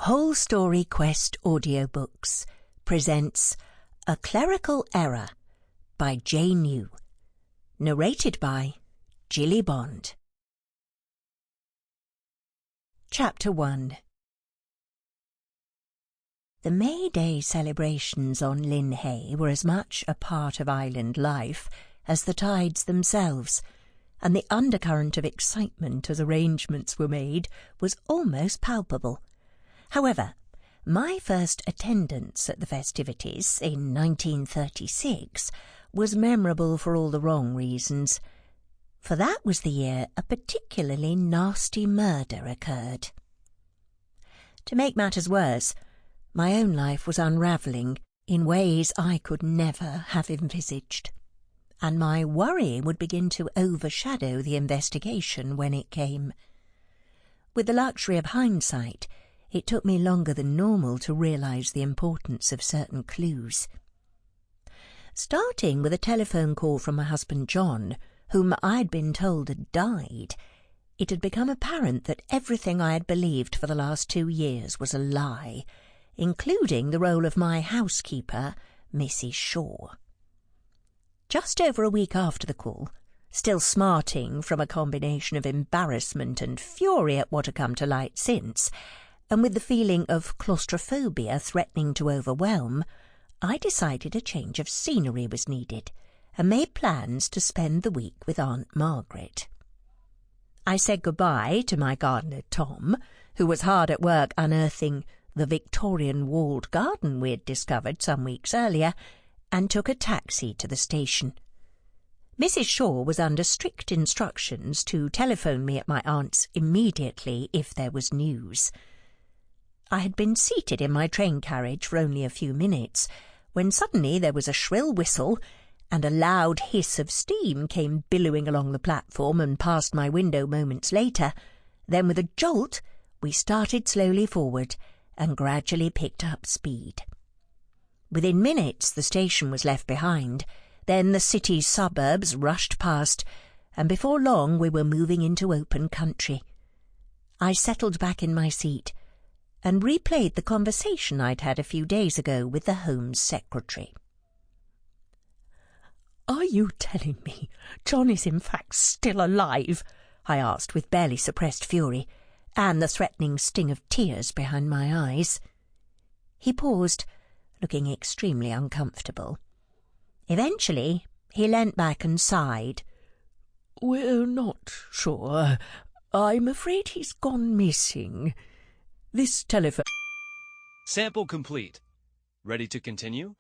Whole Story Quest Audiobooks presents A Clerical Error by J. New, narrated by Jilly Bond. Chapter 1. The May Day celebrations on Lynn Hay were as much a part of island life as the tides themselves, and the undercurrent of excitement as arrangements were made was almost palpable. However, my first attendance at the festivities in 1936 was memorable for all the wrong reasons, for that was the year a particularly nasty murder occurred. To make matters worse, my own life was unravelling in ways I could never have envisaged, and my worry would begin to overshadow the investigation when it came. With the luxury of hindsight, it took me longer than normal to realise the importance of certain clues. Starting with a telephone call from my husband John, whom I'd been told had died, it had become apparent that everything I had believed for the last 2 years was a lie, including the role of my housekeeper, Mrs. Shaw. Just over a week after the call, still smarting from a combination of embarrassment and fury at what had come to light since, and with the feeling of claustrophobia threatening to overwhelm, I decided a change of scenery was needed and made plans to spend the week with Aunt Margaret. I said goodbye to my gardener Tom, who was hard at work unearthing the Victorian walled garden we had discovered some weeks earlier, and took a taxi to the station. Mrs. Shaw was under strict instructions to telephone me at my aunt's immediately if there was news. I had been seated in my train carriage for only a few minutes, when suddenly there was a shrill whistle, and a loud hiss of steam came billowing along the platform and past my window moments later. Then with a jolt we started slowly forward and gradually picked up speed. Within minutes the station was left behind, then the city's suburbs rushed past, and before long we were moving into open country. I settled back in my seat and replayed the conversation I'd had a few days ago with the Home Secretary. "Are you telling me John is in fact still alive?" I asked with barely suppressed fury, and the threatening sting of tears behind my eyes. He paused, looking extremely uncomfortable. Eventually he leant back and sighed. "We're not sure. I'm afraid he's gone missing. This telephone..." Sample complete. Ready to continue?